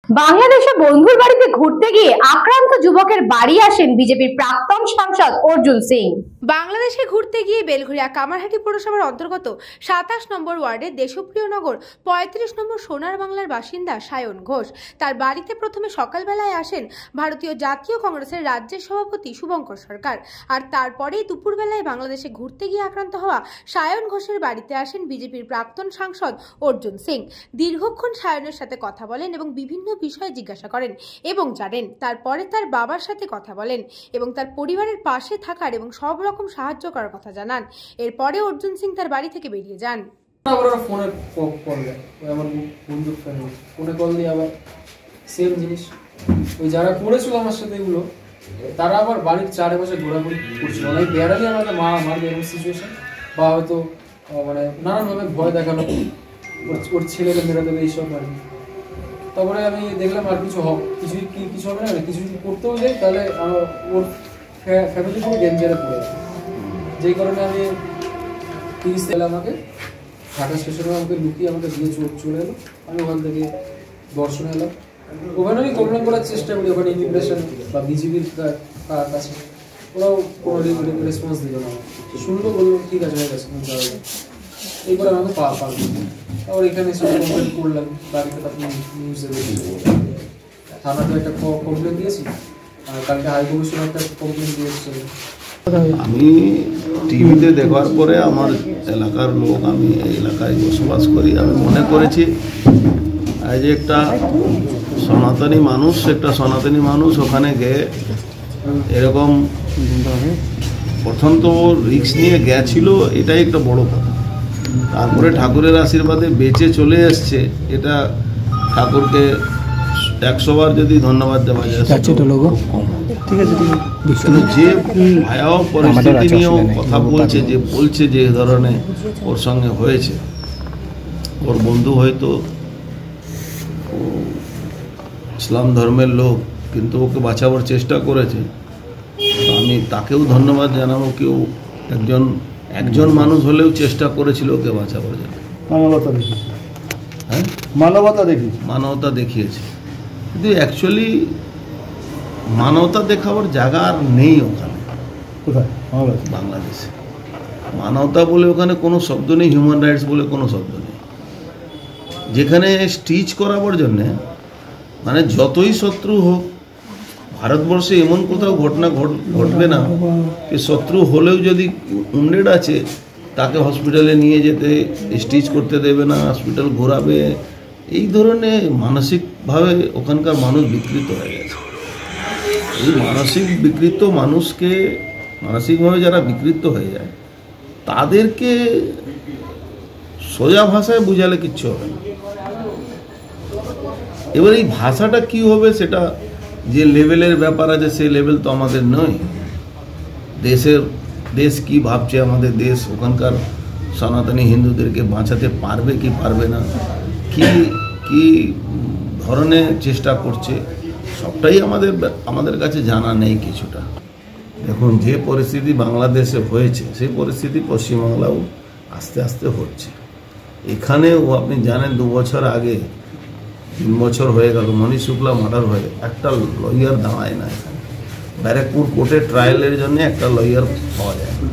বাংলাদেশে বন্ধুর বাড়িতে ঘুরতে গিয়ে আক্রান্ত যুবকের বাড়ি আসেন বিজেপির প্রাক্তন সাংসদ অর্জুন সিং। বাংলাদেশে ঘুরতে গিয়ে বেলঘরিয়া কামারহাটি পৌরসভার অন্তর্গত 27 নম্বর ওয়ার্ডের দেশপ্রিয় নগর 35 নম্বর সোনার বাংলার বাসিন্দা সায়ন ঘোষ তার বাড়িতে প্রথমে সকালবেলায় আসেন ভারতীয় জাতীয় কংগ্রেসের রাজ্যের সভাপতি শুভঙ্কর সরকার, আর তারপরেই দুপুরবেলায় বাংলাদেশে ঘুরতে গিয়ে আক্রান্ত হওয়া সায়ন ঘোষের বাড়িতে আসেন বিজেপির প্রাক্তন সাংসদ অর্জুন সিং। দীর্ঘক্ষণ সায়নের সাথে কথা বলেন এবং বিভিন্ন বিষয়ে জিজ্ঞাসা করেন এবং জানেন। তারপরে তার বাবার সাথে কথা বলেন এবং তার পরিবারের পাশে থাকার এবং সব রকম সাহায্য করার কথা জানান। এরপরে অর্জুন সিং তার বাড়ি থেকে বেরিয়ে যান। ফোনে কল দেয়, আমার বন্ধুর ফোনে কল দিয়ে আবার সেম জিনিস ওই যারা করেছিল আমার সাথে এগুলো, তারা আবার বাড়ির চারপাশে ঘোরাঘুরি করছিল। অনেক বেড়ালি আমাকে মারবে এরকম সিচুয়েশন, বা হয়তো মানে নানানভাবে ভয় দেখানো, ওর ছেলেকে মেরে দেবে এইসব আর কি। তারপরে আমি দেখলাম আর কিছু হবে না, কিছু যদি করতেও যাই তাহলে ওর ফ্যামিলি পুরো ডেঞ্জারে পড়ে যাবে। যেই কারণে আমি 30 এলে আমাকে ঢাকা স্টেশনে আমাকে লুকিয়ে আমাকে দিয়ে চলে এলো। আমি ওখান থেকে দর্শনে এলাম, ওখানে আমি কমপ্লেন করার চেষ্টা করি ওখানে ইমিগ্রেশন বা বিজিবির কাছে। ওরাও কোনো রেসপন্স দিল না, শুনলো, বললো ঠিক আছে হয়ে গেছে, এইবারে আমাকে পারবো। আবার এখানে এসে কমপ্লেন করলাম, বাড়িতে আপনি নিউজে দেখেছি, থানাতে একটা কমপ্লেন দিয়েছি, আর কালকে হাই কমিশনে একটা কমপ্লেন দিয়েছে। আমি টিভিতে দেখার পরে আমার এলাকার লোক, আমি এই এলাকায় বসবাস করি, আমি মনে করেছি এই যে একটা সনাতনী মানুষ ওখানে গিয়ে এরকম প্রথম তো রিস্ক নিয়ে গেছিল, এটাই একটা বড় কথা। তারপরে ঠাকুরের আশীর্বাদে বেঁচে চলে এসছে, এটা ঠাকুরকে 100 বার যদি ধন্যবাদ দেওয়া যায় কিন্তু যে ভয়াবহ পরিস্থিতি নিয়েও কথা বলছে যে ধরনের ওর সঙ্গে হয়েছে, ওর বন্ধু হয়তো ইসলাম ধর্মের লোক, কিন্তু ওকে বাঁচাবার চেষ্টা করেছে। আমি তাকেও ধন্যবাদ জানাবো, কেউ একজন মানুষ হলেও চেষ্টা করেছিল ওকে বাঁচাবার জন্য। মানবতা দেখিয়েছে, কিন্তু অ্যাকচুয়ালি মানবতা দেখাবার জায়গা আর নেই ওখানে। কোথায়? বাংলাদেশে মানবতা বলে ওখানে কোনো শব্দ নেই, হিউম্যান রাইটস বলে কোনো শব্দ নেই। যেখানে স্টিচ করাবার জন্যে মানে যতই শত্রু হোক, ভারতবর্ষে এমন কোথাও ঘটনা ঘটবে না যে শত্রু হলেও যদি উন্ডেড আছে তাকে হসপিটালে নিয়ে যেতে, স্টিচ করতে দেবে না, হসপিটাল ঘোরাবে। এই ধরনের মানসিকভাবে ওখানকার মানুষ বিকৃত হয়ে গেছে। এই মানসিকভাবে যারা বিকৃত হয়ে যায় তাদেরকে সোজা ভাষায় বুঝালে কিচ্ছু হবে না। এবার এই ভাষাটা কি হবে, সেটা যে লেভেলের ব্যাপার আছে সেই লেভেল তো আমাদের নয়। দেশ কি ভাবছে, আমাদের দেশ ওখানকার সনাতনী হিন্দুদেরকে বাঁচাতে পারবে কি পারবে না, কি ধরনের চেষ্টা করছে, সবটাই আমাদের কাছে জানা নেই কিছুটা। দেখুন, যে পরিস্থিতি বাংলাদেশে হয়েছে সেই পরিস্থিতি পশ্চিমবাংলাও আস্তে আস্তে হচ্ছে। এখানেও আপনি জানেন 2 বছর আগে, 3 বছর হয়ে গেল, মনীষ শুক্লা মার্ডার হয়ে একটা লয়ার দাঁড়ায় না। এখানে ব্যারাকপুর কোর্টে ট্রায়ালের জন্য একটা লয়ার পাওয়া যায় না।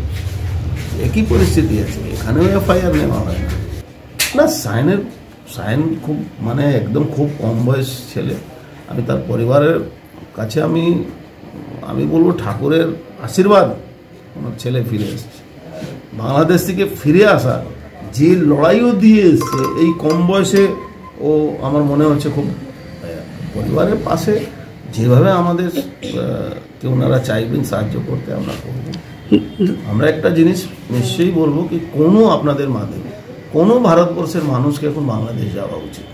একই পরিস্থিতি আছে, এখানেও এফআইআর নেওয়া হয় না। সায়ন খুব একদম খুব কম বয়স ছেলে। আমি তার পরিবারের কাছে আমি বলবো ঠাকুরের আশীর্বাদ আমার ছেলে ফিরে এসেছে। বাংলাদেশ থেকে ফিরে আসা, যে লড়াইও দিয়ে এসছে এই কম বয়সে, ও আমার মনে হচ্ছে খুব পরিবারের পাশে যেভাবে আমাদের ওনারা চাইবেন সাহায্য করতে, আমরা করব। আমরা একটা জিনিস নিশ্চয়ই বলবো কি, আপনাদের মাধ্যমে কোনো ভারতবর্ষের মানুষকে এখন বাংলাদেশ যাওয়া উচিত,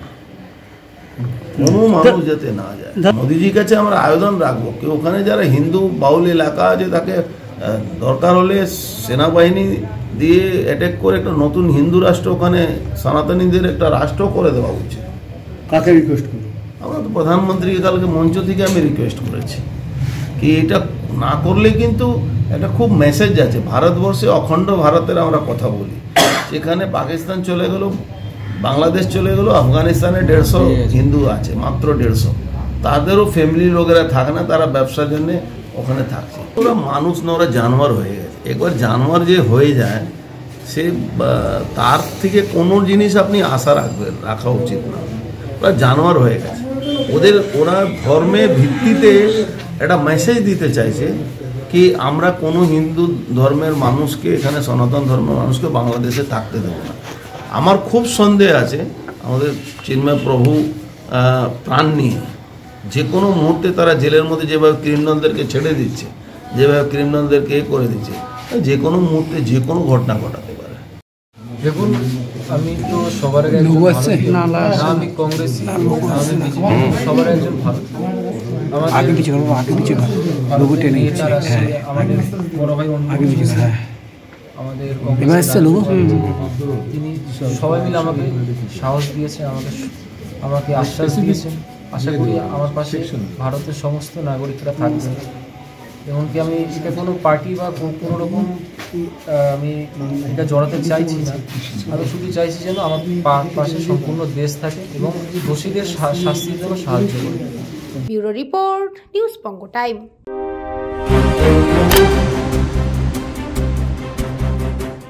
কোনো মানুষ যাতে না যায়। মোদিজির কাছে আমরা আবেদন রাখবো কি ওখানে যারা হিন্দু বাউল এলাকা আছে তাকে দরকার হলে সেনাবাহিনী দিয়ে অ্যাটাক করে একটা নতুন হিন্দু রাষ্ট্র, ওখানে সনাতনীদের একটা রাষ্ট্র করে দেওয়া উচিত। কাকে রিকোয়েস্ট করি? আমরা তো প্রধানমন্ত্রীকে কালকে মঞ্চ থেকে আমি রিকোয়েস্ট করেছি কি এটা না করলে কিন্তু একটা খুব মেসেজ আছে। ভারতবর্ষে অখণ্ড ভারতের আমরা কথা বলি, সেখানে পাকিস্তান চলে গেল, বাংলাদেশ চলে গেল, আফগানিস্তানে 150 হিন্দু আছে, মাত্র 150। তাদেরও ফ্যামিলি লোকেরা থাকে না, তারা ব্যবসার জন্য ওখানে থাকছে। ওরা মানুষ না, ওরা জানোয়ার হয়ে গেছে। একবার জানোয়ার যে হয়ে যায়, সে তার থেকে কোনো জিনিস আপনি আশা রাখা উচিত না। ওরা জানোয়ার হয়ে গেছে। ওরা ধর্মের ভিত্তিতে একটা মেসেজ দিতে চাইছে কি আমরা কোনো হিন্দু ধর্মের মানুষকে, এখানে সনাতন ধর্মের মানুষকে বাংলাদেশে থাকতে দেবো না। আমার খুব সন্দেহ আছে আমাদের চিন্ময় প্রভু প্রাণ নিয়ে যে কোনো মুহূর্তে তারা জেলের মধ্যে যেভাবে ক্রিমিনালদেরকে ছেড়ে দিচ্ছে, যেভাবে ক্রিমিনালদেরকে করে দিচ্ছে, যে কোনো মুহূর্তে যে কোনো ঘটনা ঘটাতে পারে। দেখুন, আমি তো সবার আগে আমি কংগ্রেসি, আমি বিজেপি, সবার একজন ভালো আমাদের বড় ভাই আমাদের তিনি সবাই মিলে আমাকে সাহস দিয়েছেন, আমাকে আশ্বাস দিয়েছেন। আশা করি আমার পাশে ভারতের সমস্ত নাগরিকরা থাকবেন। এমনকি আমি এটা কোনো পার্টি বা কোনো রকম আমি এটা জড়াতে চাইছি না। আমি শুধু চাইছি যেন আমার পাশে সম্পূর্ণ দেশ থাকে এবং দোষীদের শাস্তির জন্য সাহায্য করে। ব্যুরো রিপোর্ট, নিউজ বঙ্গ টাইম।